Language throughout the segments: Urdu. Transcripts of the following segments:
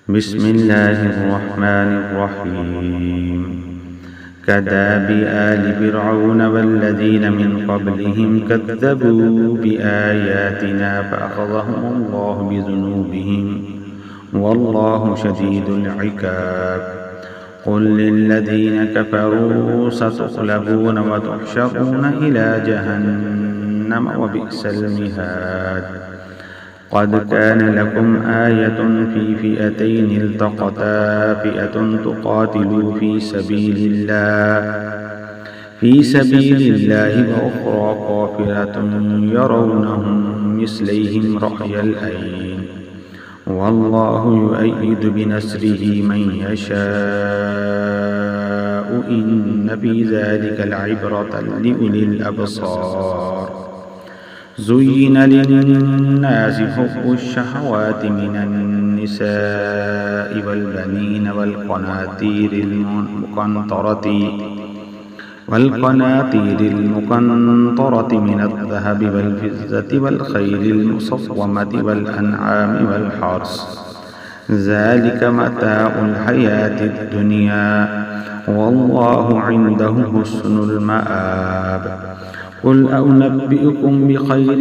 بسم الله الرحمن الرحيم كداب آل فرعون والذين من قبلهم كذبوا بآياتنا فأخذهم الله بذنوبهم والله شديد العقاب قل للذين كفروا ستغلبون وتحشرون إلى جهنم وبئس المهاد قد كان لكم آية في فئتين التقتا فئة تقاتل في سبيل الله وأخرى كافرة يرونهم مثليهم رأي العين والله يؤيد بنصره من يشاء إن في ذلك العبرة لأولي الأبصار زين للناس حب الشهوات من النساء والبنين والقناطير المقنطرة من الذهب والفضة والخيل المصومة والأنعام والحرث ذلك متاع الحياة الدنيا والله عنده حسن المآب قل أنبئكم بخير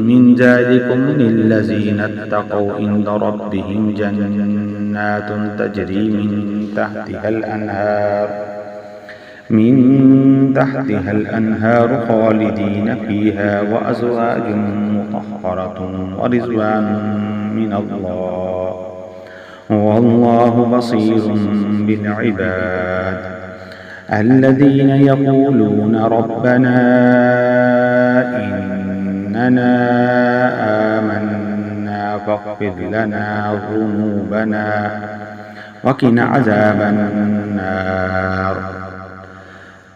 من ذلكم للذين اتقوا عند ربهم جنات تجري من تحتها الأنهار خالدين فيها وأزواج مطهرة ورضوان من الله والله بصير بالعباد الذين يقولون ربنا إننا آمنا فاغفر لنا ذنوبنا وقنا عذاب النار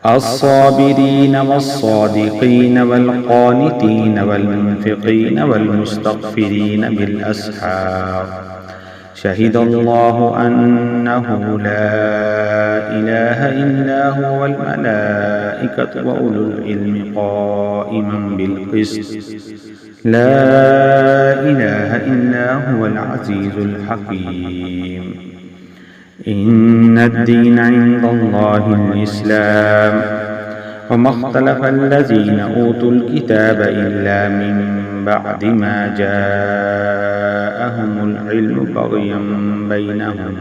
الصابرين والصادقين والقانتين والمنفقين والمستغفرين بالأسحار شهد الله أنه لا إله إلا هو والملائكة وأولو العلم قائما بالقسط لا إله إلا هو العزيز الحكيم إن الدين عند الله الإسلام وما اختلف الذين أوتوا الكتاب إلا من بعد ما جاءهم العلم بغيا بينهم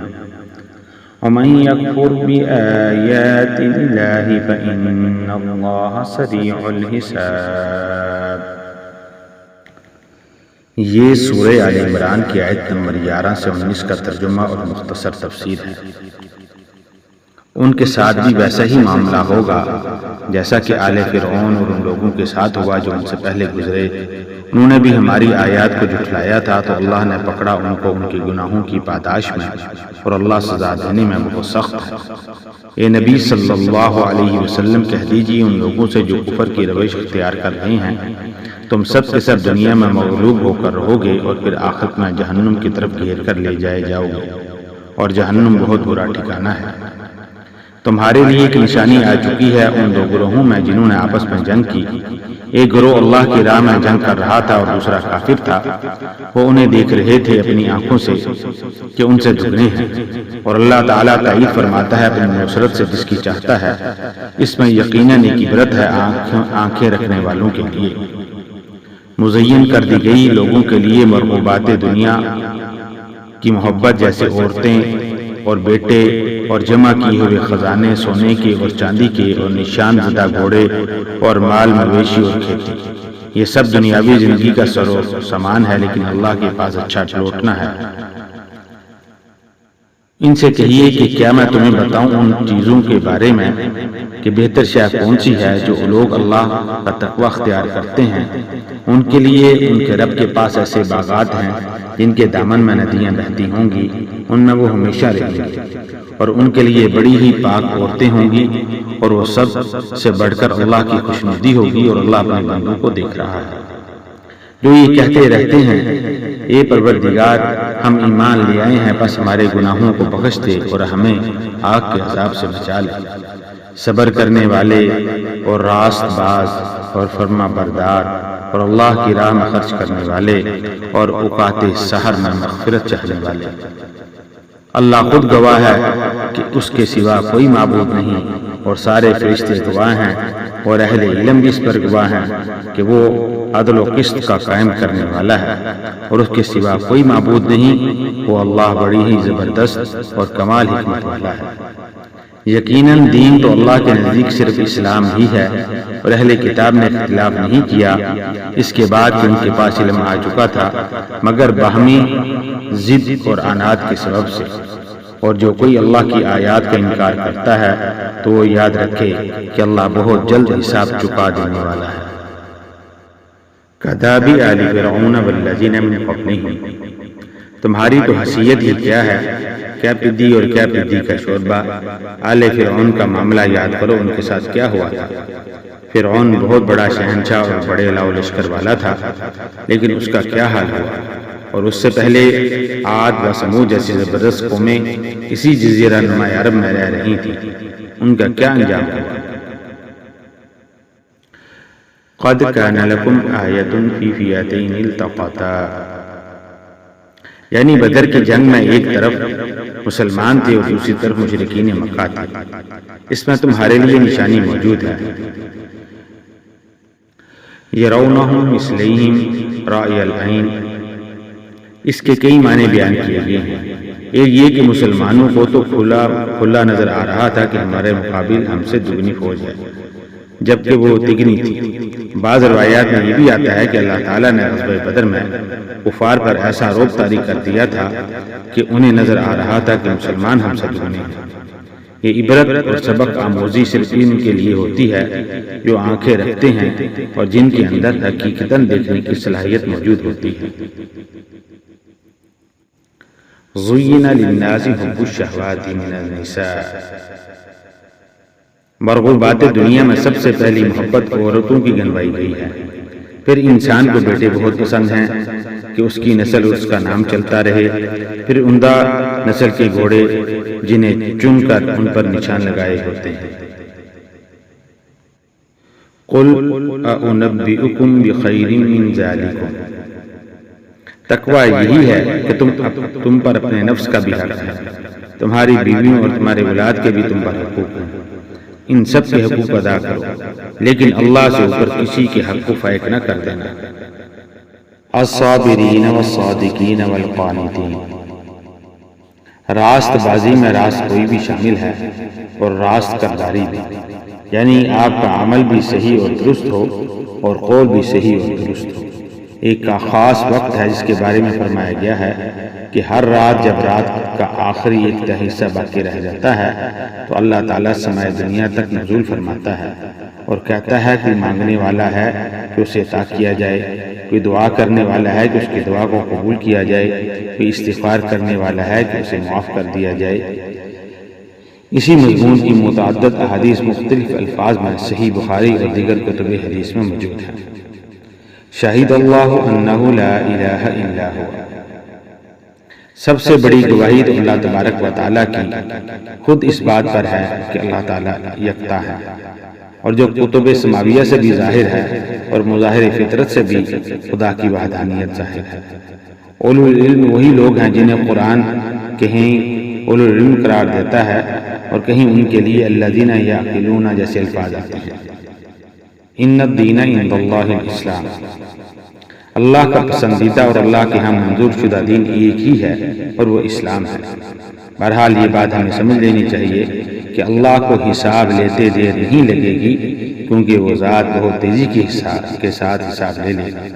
ومن يكفر بآيات الله فإن الله سريع الحساب۔ یہ سورہ آل عمران کی آیت نمبر 11 سے 19 کا ترجمہ اور مختصر تفسیر ہے۔ ان کے ساتھ بھی ویسا ہی معاملہ ہوگا جیسا کہ آل فرعون اور ان لوگوں کے ساتھ ہوا جو ان سے پہلے گزرے۔ انہوں نے بھی ہماری آیات کو جھٹلایا تھا تو اللہ نے پکڑا ان کو ان کے گناہوں کی پاداش میں، اور اللہ سزا دینے میں بہت سخت ہے۔ اے نبی صلی اللہ علیہ وسلم کہہ دیجیے ان لوگوں سے جو کفر کی روش اختیار کر رہے ہیں، تم سب کے سب دنیا میں مغلوب ہو کر رہو گے اور پھر آخرت میں جہنم کی طرف گھیر کر لے جائے جاؤ گے، اور جہنم بہت برا ٹھکانہ ہے۔ تمہارے لیے ایک نشانی آ چکی ہے ان دو گروہوں میں جنہوں نے آپس میں جنگ کی۔ ایک گروہ اللہ کی راہ میں جنگ کر رہا تھا اور دوسرا کافر تھا۔ وہ انہیں دیکھ رہے تھے اپنی آنکھوں سے کہ ان سے دگنے ہیں، اور اللہ تعالیٰ تائید فرماتا ہے اپنی نصرت سے جس کی چاہتا ہے۔ اس میں یقیناً ایک عبرت ہے آنکھیں رکھنے والوں کے لیے۔ مزین کر دی گئی لوگوں کے لیے مرغوبات دنیا کی محبت جیسے عورتیں اور بیٹے اور جمع کیے ہوئے خزانے سونے کے اور چاندی کے اور نشان زدہ گھوڑے اور مال مویشی اور کھیتی، یہ سب دنیاوی زندگی کا سر و سامان ہے، لیکن اللہ کے پاس اچھا لوٹنا ہے۔ ان سے کہیے کہ کیا میں تمہیں بتاؤں ان چیزوں کے بارے میں کہ بہتر شے کون سی ہے؟ جو لوگ اللہ کا تقوی اختیار کرتے ہیں ان کے لیے ان کے رب کے پاس ایسے باغات ہیں جن کے دامن میں ندیاں بہتی ہوں گی، ان میں وہ ہمیشہ رہیں گے، اور ان کے لیے بڑی ہی پاک عورتیں ہوں گی، اور وہ سب سے بڑھ کر اللہ کی خوشنودی ہوگی، اور اللہ اپنے بندوں کو دیکھ رہا ہے۔ جو یہ کہتے رہتے ہیں اے پروردگار ہم ایمان لے آئے ہیں، بس ہمارے گناہوں کو بخش دے اور ہمیں آگ کے عذاب سے بچا لے۔ صبر کرنے والے اور راست باز اور فرما بردار اور اللہ کی راہ میں خرچ کرنے والے اور اوقات سحر میں مغفرت چاہنے والے۔ اللہ خود گواہ ہے کہ اس کے سوا کوئی معبود نہیں، اور سارے فرشتے گواہ ہیں، اور اہل علم بھی اس پر گواہ ہیں کہ وہ عدل و قسط کا قائم کرنے والا ہے، اور اس کے سوا کوئی معبود نہیں، وہ اللہ بڑی ہی زبردست اور کمال حکمت والا ہے۔ یقیناً دین تو اللہ کے نزدیک صرف اسلام ہی ہے، اور اہل کتاب نے اختلاف نہیں کیا اس کے بعد کہ ان کے پاس علم آ چکا تھا، مگر باہمی ضد اور عناد کے سبب سے۔ اور جو کوئی اللہ کی آیات کا انکار کرتا ہے تو وہ یاد رکھے کہ اللہ بہت جلد حساب چکا دینے والا ہے۔ کداب آل فرعون والذین من قبلہم، تمہاری تو حیثیت ہی کیا ہے، کیا پدی اور کیا پدی کا شوربہ۔ آل فرعون کا معاملہ یاد کرو، ان کے ساتھ کیا ہوا تھا۔ فرعون بہت بڑا شہنشاہ اور بڑے لاؤ لشکر والا تھا، لیکن اس کا کیا حال ہوا، اور اس سے پہلے عاد و سمود جیسی زبردست قومیں اسی جزیرہ نما عرب میں رہ رہی تھیں، ان کا کیا انجام ہوا۔ قد کان لکم آیۃ فی فئتین التقطا، یعنی بدر کی جنگ میں ایک طرف مسلمان تھے اور دوسری طرف مشرکین مکہ تھے، اس میں تمہارے لیے نشانی موجود ہے۔ یرونہم مثلیہم رأی العین، اس کے کئی معنی بیان کیے گئے ہیں۔ ایک یہ کہ مسلمانوں کو تو کھلا نظر آ رہا تھا کہ ہمارے مقابل ہم سے دگنی فوج ہے، جبکہ وہ تگنی تھی۔ بعض روایات میں یہ بھی آتا ہے کہ اللہ تعالیٰ نے غزوہ بدر میں کفار پر ایسا رعب طاری کر دیا تھا کہ انہیں نظر آ رہا تھا کہ مسلمان ہم سے دگنے ہیں۔ یہ عبرت اور سبق آموزی صرف ان کے لیے ہوتی ہے جو آنکھیں رکھتے ہیں اور جن کے اندر حقیقتاً دیکھنے کی صلاحیت موجود ہوتی ہے۔ زُيِّنَ لِلنَّاسِ حُبُّ الشَّهَوَاتِ مِنَ النِّسَاءِ، مرغوبات دنیا میں سب سے پہلی محبت عورتوں کی گنوائی گئی ہے۔ پھر انسان کو بیٹے بہت پسند ہیں کہ اس کی نسل اس کا نام چلتا رہے، پھر عمدہ نسل کے گھوڑے جنہیں چن کر ان پر نشان لگائے ہوتے ہیں۔ قُلْ أَأُنَبِّئُكُمْ بِخَيْرٍ مِّن ذَلِكُمْ، تقویٰ یہی ہے کہ تم پر اپنے نفس کا بھی حق ہے، تمہاری بیویوں اور تمہارے اولاد کے بھی تم پر حقوق ہیں، ان سب کے حقوق ادا کرو، لیکن اللہ سے اوپر کسی کے حق کو فائق نہ کر دینا۔ الصابرین والصادقین والقانتین، راست بازی میں راست کوئی بھی شامل ہے اور راست کرداری بھی، یعنی آپ کا عمل بھی صحیح اور درست ہو اور قول بھی صحیح اور درست ہو۔ ایک کا خاص وقت ہے جس کے بارے میں فرمایا گیا ہے کہ ہر رات جب رات کا آخری ایک حصہ باقی رہ جاتا ہے تو اللہ تعالیٰ سمائے دنیا تک نزول فرماتا ہے اور کہتا ہے کہ مانگنے والا ہے کہ اسے عطا کیا جائے، کوئی دعا کرنے والا ہے کہ اس کی دعا کو قبول کیا جائے، کوئی استغفار کرنے والا ہے کہ اسے معاف کر دیا جائے۔ اسی مضمون کی متعدد احادیث مختلف الفاظ میں صحیح بخاری اور دیگر کتب حدیث میں موجود ہیں۔ شاہد اللہ انہ لا الہ الا ہوا، سب سے بڑی گواہی تو اللہ تبارک و تعالیٰ کی خود اس بات پر ہے کہ اللہ تعالیٰ یکتا ہے، اور جو کتب سماویہ سے بھی ظاہر ہے اور مظاہر فطرت سے بھی خدا کی وحدانیت ظاہر ہے۔ اولو العلم وہی لوگ ہیں جنہیں قرآن کہیں اولو العلم قرار دیتا ہے اور کہیں ان کے لیے الذین یعقلون جیسے الفاظ آتے ہیں۔ ان الدین عند اللہ الاسلام، اللہ کا پسندیدہ اور اللہ کے ہاں منظور شدہ دین ایک ہی ہے اور وہ اسلام ہے۔ بہرحال یہ بات ہمیں سمجھ لینی چاہیے کہ اللہ کو حساب لیتے دیر نہیں لگے گی، کیونکہ وہ ذات بہت تیزی کے ساتھ حساب لے لے گا۔